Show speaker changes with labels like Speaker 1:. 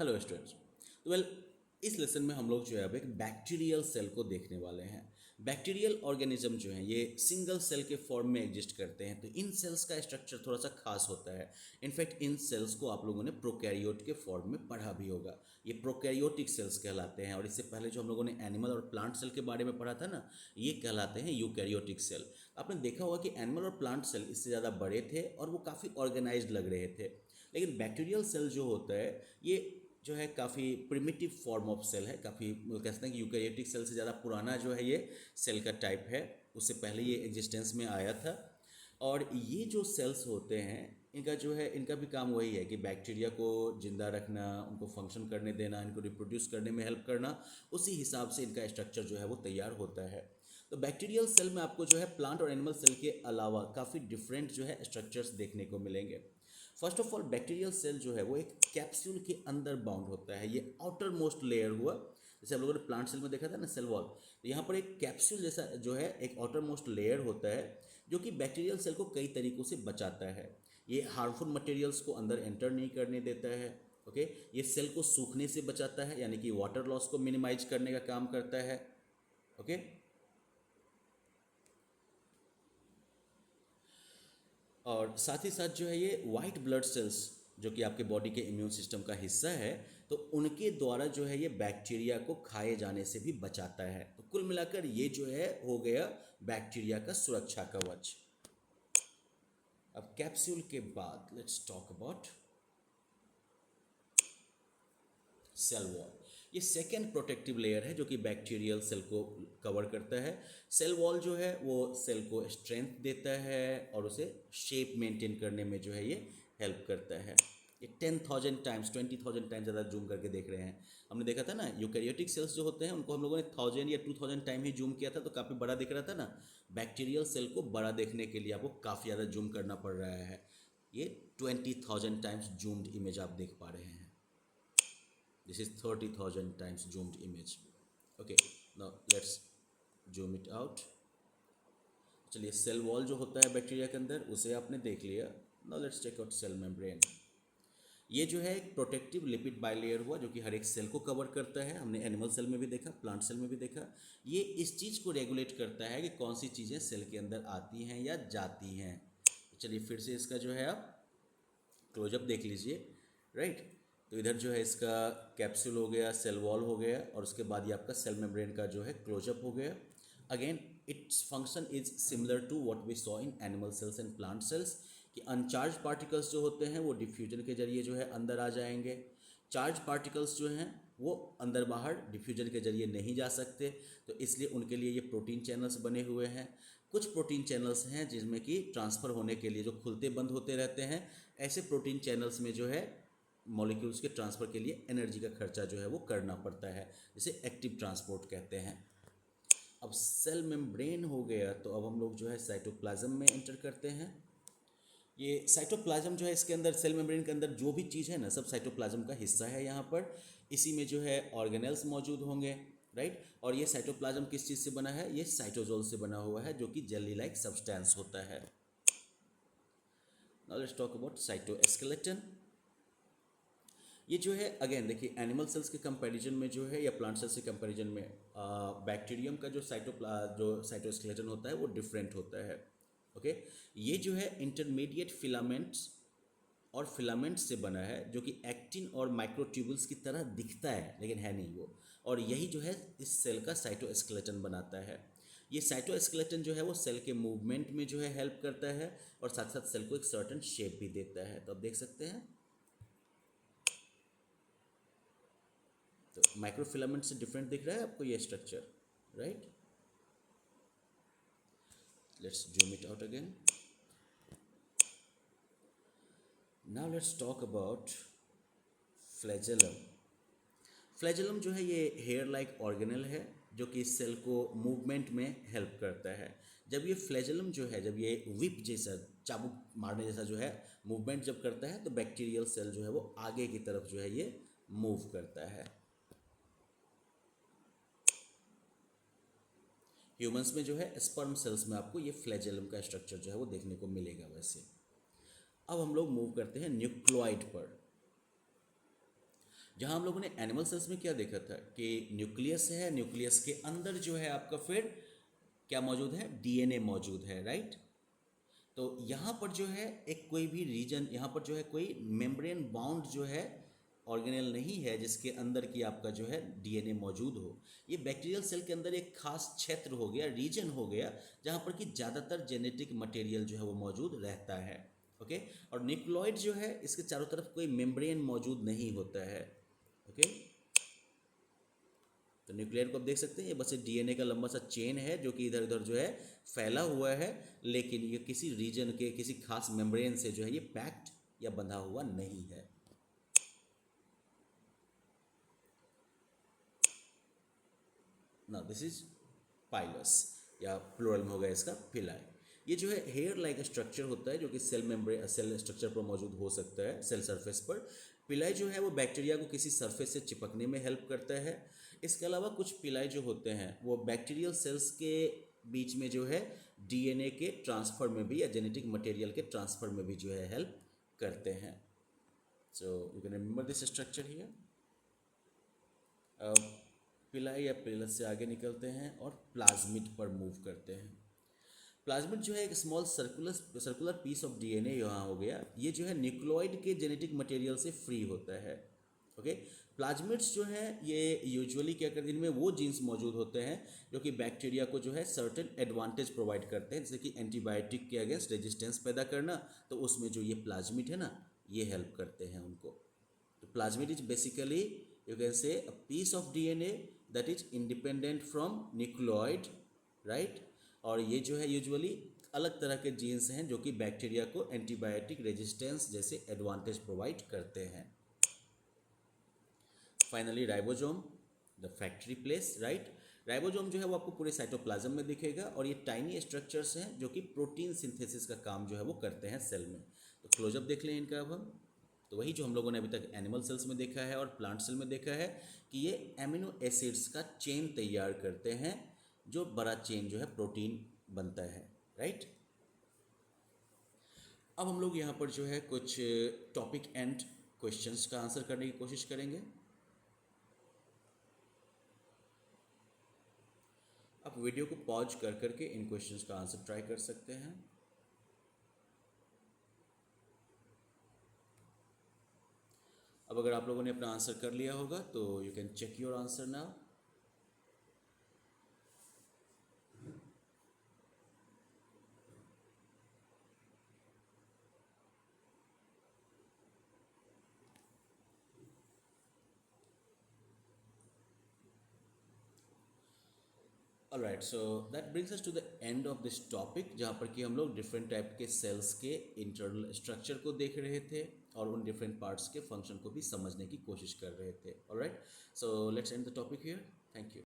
Speaker 1: Hello students. तो इस lesson में हम लोग जो है अब एक बैक्टीरियल सेल को देखने वाले हैं। बैक्टीरियल ऑर्गेनिज्म जो है ये सिंगल सेल के फॉर्म में एग्जिस्ट करते हैं, तो इन सेल्स का स्ट्रक्चर थोड़ा सा खास होता है। इनफैक्ट इन सेल्स को आप लोगों ने प्रोकैरियोट के फॉर्म में पढ़ा भी होगा। ये प्रोकैरियोटिक सेल्स कहलाते हैं, और इससे पहले जो हम लोगों ने एनिमल और प्लांट सेल के बारे में पढ़ा था ना, ये कहलाते हैं यूकैरियोटिक सेल। आपने देखा होगा कि एनिमल और प्लांट सेल इससे ज़्यादा बड़े थे और वो काफ़ी ऑर्गेनाइज्ड लग रहे थे, लेकिन बैक्टीरियल सेल जो होता है ये जो है काफ़ी प्रिमिटिव फॉर्म ऑफ सेल है। काफ़ी कहते हैं कि यूकैरियोटिक सेल से ज़्यादा पुराना जो है ये सेल का टाइप है, उससे पहले ये एग्जिस्टेंस में आया था। और ये जो सेल्स होते हैं इनका जो है इनका भी काम वही है कि बैक्टीरिया को जिंदा रखना, उनको फंक्शन करने देना, इनको रिप्रोड्यूस करने में हेल्प करना। उसी हिसाब से इनका स्ट्रक्चर जो है वो तैयार होता है। तो बैक्टीरियल सेल में आपको जो है प्लांट और एनिमल सेल के अलावा काफ़ी डिफरेंट जो है स्ट्रक्चर्स देखने को मिलेंगे। First of all bacterial cell जो है वो एक कैप्सूल के अंदर बाउंड होता है। ये आउटर मोस्ट लेयर हुआ, जैसे हम लोगों ने प्लांट सेल में देखा था ना सेल वॉल, तो यहाँ पर एक कैप्सूल जैसा जो है एक आउटर मोस्ट लेयर होता है जो कि बैक्टीरियल सेल को कई तरीक़ों से बचाता है। ये हार्मफुल मटेरियल्स को अंदर एंटर नहीं करने देता है। ओके, ये सेल को सूखने से बचाता है, यानी कि वाटर लॉस को मिनिमाइज करने का काम करता है। ओके, और साथ ही साथ जो है ये वाइट ब्लड सेल्स जो कि आपके बॉडी के इम्यून सिस्टम का हिस्सा है, तो उनके द्वारा जो है ये बैक्टीरिया को खाए जाने से भी बचाता है। तो कुल मिलाकर ये जो है हो गया बैक्टीरिया का सुरक्षा कवच। अब कैप्सूल के बाद let's talk about cell wall. ये सेकेंड प्रोटेक्टिव लेयर है जो कि बैक्टीरियल सेल को कवर करता है। सेल वॉल जो है वो सेल को स्ट्रेंथ देता है और उसे शेप मेंटेन करने में जो है ये हेल्प करता है। ये 10,000 टाइम्स 20,000 टाइम्स ज़्यादा जूम करके देख रहे हैं। हमने देखा था ना यूकैरियोटिक सेल्स जो होते हैं उनको हम लोगों ने 1000 या 2000 टाइम ही जूम किया था, तो काफ़ी बड़ा दिख रहा था ना। बैक्टीरियल सेल को बड़ा देखने के लिए आपको काफ़ी ज़्यादा जूम करना पड़ रहा है। ये 20,000 टाइम्स जूम्ड इमेज आप देख पा रहे हैं। This is 30,000 times zoomed image. Okay, now let's zoom it out. चलिए, सेल वॉल जो होता है बैक्टीरिया के अंदर उसे आपने देख लिया। Now let's check out cell membrane. ये जो है एक प्रोटेक्टिव लिपिड बाइलेयर हुआ जो कि हर एक सेल को कवर करता है। हमने एनिमल सेल में भी देखा, प्लांट सेल में भी देखा। ये इस चीज़ को रेगुलेट करता है कि कौन सी चीज़ें सेल के अंदर आती हैं या जाती हैं। चलिए फिर से इसका जो है आप क्लोजअप देख लीजिए। राइट, तो इधर जो है इसका कैप्सूल हो गया, सेल वॉल हो गया, और उसके बाद ये आपका सेल मेम्ब्रेन का जो है क्लोजअप हो गया। Again its function is similar to what we saw in animal cells and plant cells, कि अनचार्ज पार्टिकल्स जो होते हैं वो डिफ्यूजन के जरिए जो है अंदर आ जाएंगे। चार्ज पार्टिकल्स जो हैं वो अंदर बाहर डिफ्यूजन के जरिए नहीं जा सकते, तो इसलिए उनके लिए ये प्रोटीन चैनल्स बने हुए हैं। कुछ प्रोटीन चैनल्स हैं जिसमें कि ट्रांसफ़र होने के लिए जो खुलते बंद होते रहते हैं। ऐसे प्रोटीन चैनल्स में जो है मॉलिक्यूल्स के ट्रांसफ़र के लिए एनर्जी का खर्चा जो है वो करना पड़ता है, जिसे एक्टिव ट्रांसपोर्ट कहते हैं। अब सेल मेम्ब्रेन हो गया, तो अब हम लोग जो है साइटोप्लाज्म में एंटर करते हैं। ये साइटोप्लाज्म जो है इसके अंदर सेल मेम्ब्रेन के अंदर जो भी चीज़ है ना, सब साइटोप्लाज्म का हिस्सा है यहाँ पर। इसी में जो है ऑर्गेनेल्स मौजूद होंगे। राइट, और ये साइटोप्लाज्म किस चीज़ से बना है? ये साइटोजोल से बना हुआ है जो कि जेली लाइक सब्सटेंस होता है। Now let's talk about cytoskeleton. ये जो है अगेन देखिए एनिमल सेल्स के कंपैरिजन में जो है या प्लांट सेल्स के कंपैरिजन में बैक्टीरियम का जो साइटोस्केलेटन होता है वो डिफरेंट होता है। ओके, ये जो है इंटरमीडिएट फिलामेंट्स और फिलामेंट्स से बना है जो कि एक्टिन और माइक्रोट्यूबुल्स की तरह दिखता है लेकिन है नहीं वो। और यही जो है इस सेल का साइटोस्केलेटन बनाता है। ये साइटोस्केलेटन जो है वो सेल के मूवमेंट में जो है हेल्प करता है और साथ साथ सेल को एक सर्टेन शेप भी देता है। तो आप देख सकते हैं, तो माइक्रोफिलामेंट से डिफरेंट दिख रहा है आपको ये structure. Right, let's zoom it out again. Now let's talk about flagellum. Flagellum जो है ये हेयर लाइक ऑर्गेनल है जो कि सेल को मूवमेंट में हेल्प करता है। जब ये फ्लैजेलम जो है, जब ये विप जैसा, चाबुक मारने जैसा जो है मूवमेंट जब करता है, तो बैक्टीरियल सेल जो है वो आगे की तरफ जो है ये मूव करता है। ह्यूमंस में जो है स्पर्म सेल्स में आपको ये फ्लैजेलम का स्ट्रक्चर जो है वो देखने को मिलेगा वैसे। अब हम लोग मूव करते हैं न्यूक्लियोइड पर। जहाँ हम लोगों ने एनिमल सेल्स में क्या देखा था कि न्यूक्लियस है, न्यूक्लियस के अंदर जो है आपका फिर क्या मौजूद है, डीएनए मौजूद है, राइट। तो यहाँ पर जो है एक कोई भी रीजन, यहाँ पर जो है कोई मेम्ब्रेन बाउंड जो है ऑर्गेनेल नहीं है जिसके अंदर की आपका जो है डीएनए मौजूद हो। ये बैक्टीरियल सेल के अंदर एक खास क्षेत्र हो गया, रीजन हो गया, जहाँ पर कि ज़्यादातर जेनेटिक मटेरियल जो है वो मौजूद रहता है। ओके। और न्यूक्लियोइड जो है इसके चारों तरफ कोई मेम्ब्रेन मौजूद नहीं होता है। ओके। तो न्यूक्लियर को आप देख सकते हैं, ये बस डीएनए का लंबा सा चेन है जो कि इधर उधर जो है फैला हुआ है, लेकिन ये किसी रीजन के किसी खास मेम्ब्रेन से जो है ये पैक्ड या बंधा हुआ नहीं है। ना दिस इज पाइलस, या प्लूरल में होगा इसका पिलाई। ये जो है हेयर लाइक स्ट्रक्चर होता है जो कि सेल मेम्ब्रेन, सेल स्ट्रक्चर पर मौजूद हो सकता है सेल सरफेस पर। पिलाई जो है वो बैक्टीरिया को किसी सरफेस से चिपकने में हेल्प करता है। इसके अलावा कुछ पिलाई जो होते हैं वो बैक्टीरियल सेल्स के बीच में जो है डीएनए के ट्रांसफर में भी या जेनेटिक मटेरियल के ट्रांसफर में भी जो है हेल्प करते हैं। So you can remember this structure here. पिलाई या पिलस से आगे निकलते हैं और प्लाज्मिड पर मूव करते हैं। प्लाज्मिड जो है एक small circular piece of DNA यहाँ हो गया। ये जो है न्यूक्लियोइड के जेनेटिक मटेरियल से फ्री होता है। ओके। प्लाज्मिड्स जो है ये यूजुअली क्या करते हैं, इनमें वो जीन्स मौजूद होते हैं जो कि बैक्टीरिया को जो है सर्टेन एडवांटेज प्रोवाइड करते हैं, जैसे कि एंटीबायोटिक के अगेंस्ट रेजिस्टेंस पैदा करना। तो उसमें जो ये प्लाज्मिड है ना, ये हेल्प करते हैं उनको। तो plasmid is basically you can say a piece of DNA that is independent from nucleoid, right। और ये जो है यूजुअली अलग तरह के जीन्स हैं जो कि बैक्टीरिया को एंटीबायोटिक रेजिस्टेंस जैसे एडवांटेज प्रोवाइड करते हैं। Finally ribosome, the factory place, right. Ribosome जो है वो आपको पूरे साइटोप्लाज्म में दिखेगा और ये टाइनी स्ट्रक्चर्स हैं जो कि प्रोटीन सिंथेसिस का काम जो है वो करते हैं सेल में। तो क्लोजअप देख लें इनका अब हम। तो वही जो हम लोगों ने अभी तक एनिमल सेल्स में देखा है और प्लांट सेल में देखा है कि ये एमिनो एसिड्स का चेन तैयार करते हैं, जो बड़ा चेन जो है प्रोटीन बनता है, राइट। अब हम लोग यहाँ पर जो है कुछ टॉपिक एंड क्वेश्चंस का आंसर करने की कोशिश करेंगे। आप वीडियो को पॉज कर करके इन क्वेश्चंस का आंसर ट्राई कर सकते हैं। अब अगर आप लोगों ने अपना आंसर कर लिया होगा तो you can check your answer now. Alright, so that brings us to the end of this topic, जहाँ पर कि हम लोग डिफरेंट टाइप के सेल्स के इंटरनल स्ट्रक्चर को देख रहे थे और उन डिफरेंट पार्ट्स के फंक्शन को भी समझने की कोशिश कर रहे थे। Alright, so let's end the topic here. Thank you.